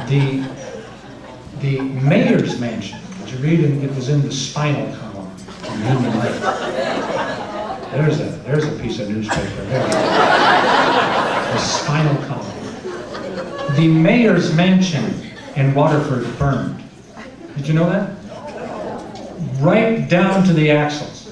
The mayor's mansion, did you read it? It was in the spinal column in human life. There's a piece of newspaper there. The spinal column. The mayor's mansion in Waterford burned. Did you know that? Right down to the axles.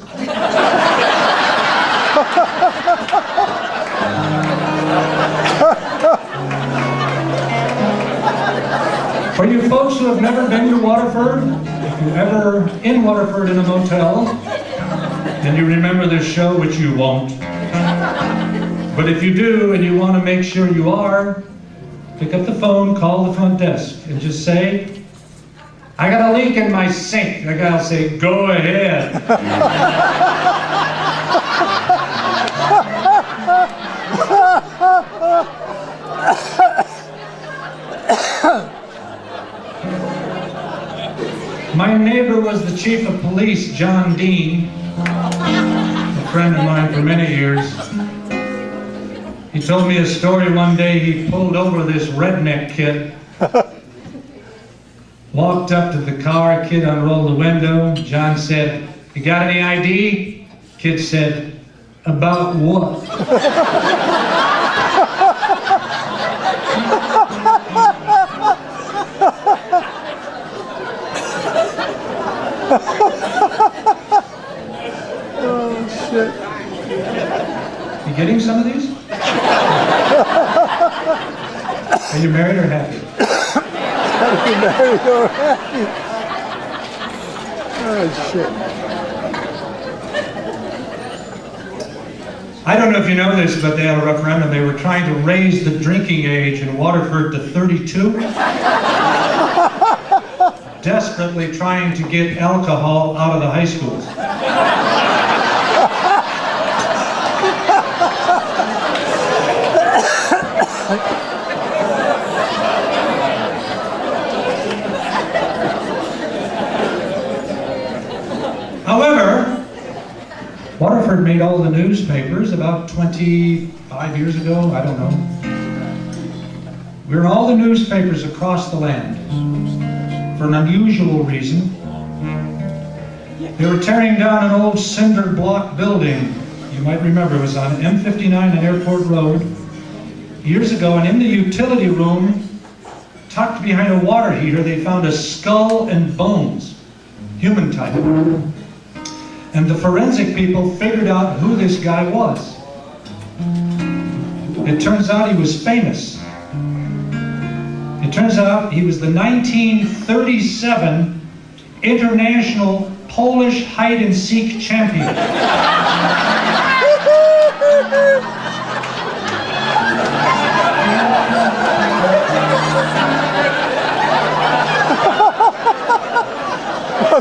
For you folks who have never been to Waterford, if you're ever in Waterford in a motel, and you remember this show, which you won't, but if you do and you want to make sure you are, pick up the phone, call the front desk, and just say, I got a leak in my sink. The guy will say, go ahead. My neighbor was the chief of police, John Dean, a friend of mine for many years. He told me a story one day. He pulled over this redneck kid, walked up to the car, kid unrolled the window. John said, you got any ID? Kid said, about what? Oh, shit. You getting some of these? Are you married or happy? Are you married or happy? Oh, shit. I don't know if you know this, but they had a referendum. They were trying to raise the drinking age in Waterford to 32. Desperately trying to get alcohol out of the high schools. However, Waterford made all the newspapers about 25 years ago, I don't know. We were in all the newspapers across the land for an unusual reason. They were tearing down an old cinder block building. You might remember it was on M59 and Airport Road years ago, and in the utility room, tucked behind a water heater, they found a skull and bones, human type. And the forensic people figured out who this guy was. It turns out he was famous. It turns out he was the 1937 International Polish Hide-and-Seek Champion.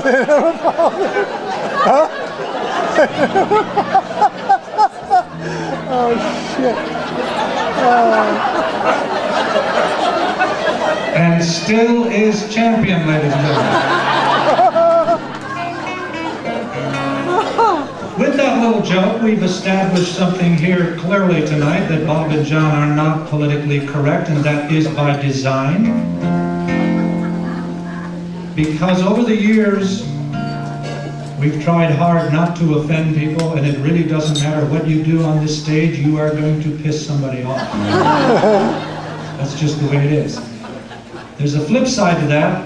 They never found it. Huh? Oh, shit. And still is champion, ladies and gentlemen. With that little joke, we've established something here clearly tonight, that Bob and John are not politically correct, and that is by design. Because over the years, we've tried hard not to offend people, and it really doesn't matter what you do on this stage, you are going to piss somebody off. That's just the way it is. There's a flip side to that.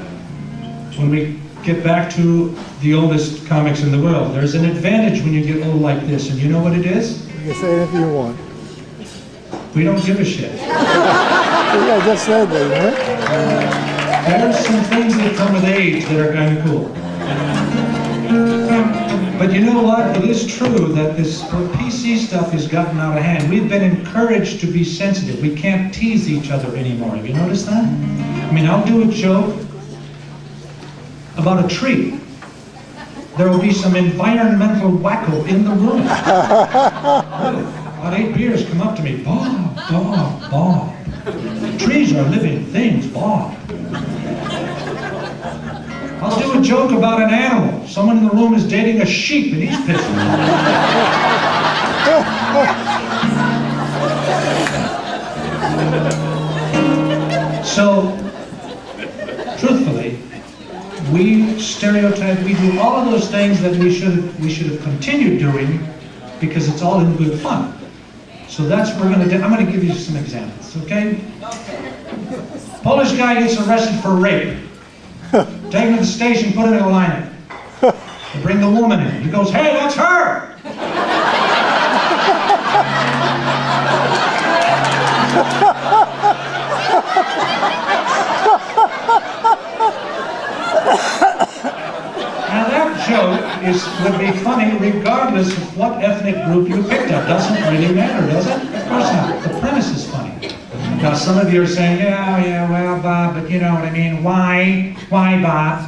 When we get back to the oldest comics in the world, there's an advantage when you get old like this, and you know what it is? You can say anything you want. We don't give a shit. Yeah, I just said that, right? There's some things that come with age that are kind of cool. But you know what? It is true that this PC stuff has gotten out of hand. We've been encouraged to be sensitive. We can't tease each other anymore. Have you noticed that? I mean, I'll do a joke about a tree. There will be some environmental wacko in the room. Really, about 8 beers come up to me. Bob, Bob, Bob. Trees are living things, Bob. I'll do a joke about an animal. Someone in the room is dating a sheep and he's pissed. So, we stereotype, we do all of those things that we should have continued doing because it's all in good fun. So that's what we're going to do. I'm going to give you some examples, okay? Polish guy gets arrested for rape. Take him to the station, put him in a lineup. They bring the woman in. He goes, "Hey, that's her!" Now that joke would be funny regardless of what ethnic group you picked up. Doesn't really matter, does it? Of course not. The premise is funny. Now some of you are saying, yeah, well, Bob, but you know what I mean. Why, Bob?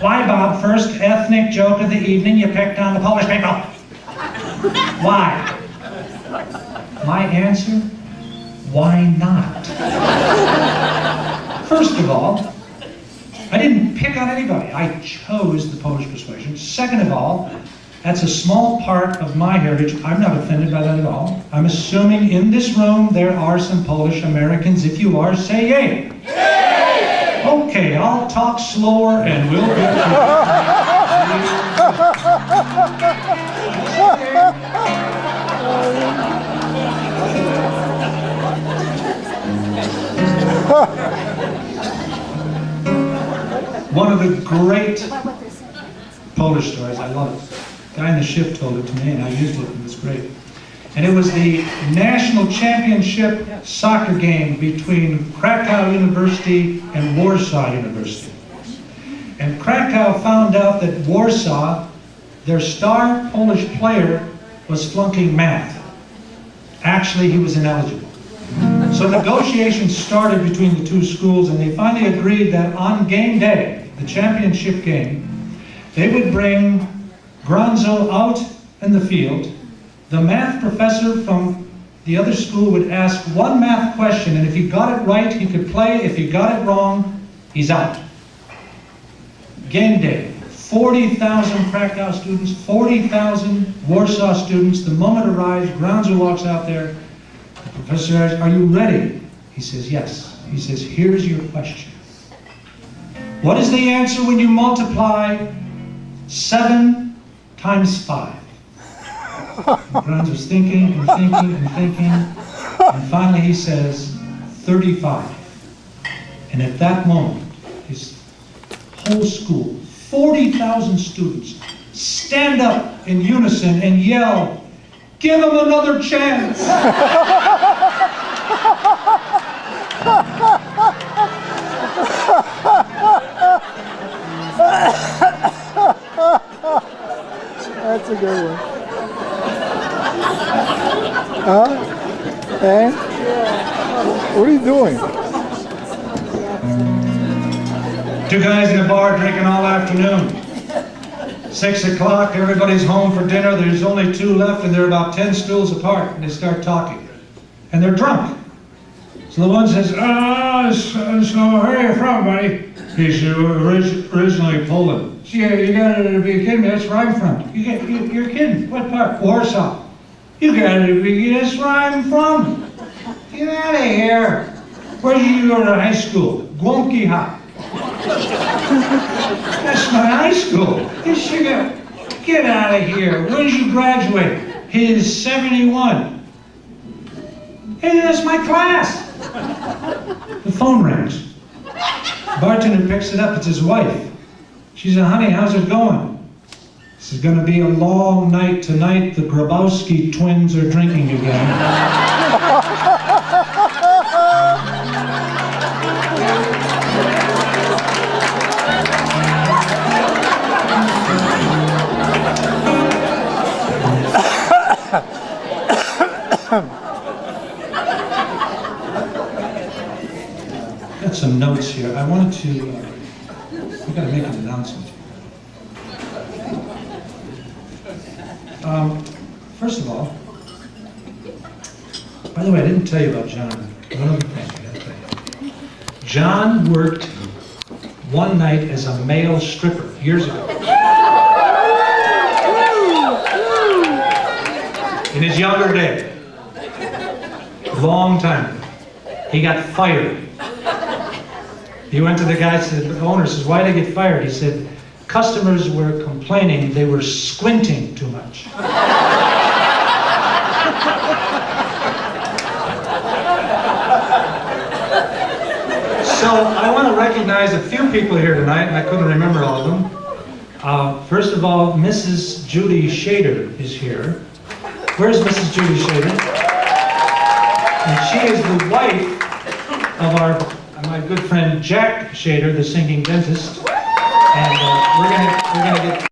Why, Bob? First ethnic joke of the evening, you picked on the Polish people. Why? My answer? Why not? First of all, I didn't pick on anybody. I chose the Polish persuasion. Second of all, that's a small part of my heritage. I'm not offended by that at all. I'm assuming in this room there are some Polish Americans. If you are, say yay. Yay! Okay, I'll talk slower and we'll get One of the great Polish stories, I love it. The guy in the ship told it to me and I used it and it was great. And it was the national championship soccer game between Krakow University and Warsaw University. And Krakow found out that Warsaw, their star Polish player, was flunking math. Actually, he was ineligible. So negotiations started between the two schools and they finally agreed that on game day, the championship game, they would bring Gronzo out in the field. The math professor from the other school would ask one math question, and if he got it right, he could play. If he got it wrong, he's out. Game day, 40,000 Krakow students, 40,000 Warsaw students. The moment arrives, Gronzo walks out there. The professor asks, "Are you ready?" He says, "Yes." He says, "Here's your question. What is the answer when you multiply 7 times 5? Gronzo's thinking and thinking and thinking, and finally he says, 35. And at that moment, his whole school, 40,000 students, stand up in unison and yell, "Give him another chance!" That's a good one. Huh? And? What are you doing? Two guys in a bar drinking all afternoon. 6 o'clock, everybody's home for dinner. There's only 2 left and they're about 10 stools apart and they start talking. And they're drunk. So the one says, so where are you from, buddy? He's originally Poland. Yeah, you gotta be kidding me, that's where I'm from. You're kidding, what part? Warsaw. You gotta be, that's where I'm from. Get out of here. Where did you go to high school? Głąbki Hot. That's my high school. Get out of here. When did you graduate? He's 71. Hey, that's my class. The phone rings. Bartender picks it up, it's his wife. She said, "Honey, how's it going?" This is gonna be a long night tonight. The Grabowski twins are drinking again. Got some notes here. I wanted to, I've got to make an announcement. First of all, by the way, I didn't tell you about John. One other thing I gotta tell you. John worked one night as a male stripper years ago. In his younger day. Long time ago. He got fired. He went to the guy, said, the owner says, why did they get fired? He said, customers were complaining they were squinting too much. So I want to recognize a few people here tonight. I couldn't remember all of them. First of all, Mrs. Judy Shader is here. Where's Mrs. Judy Shader? And she is the wife of my good friend Jack Shader, the singing dentist. And we're gonna get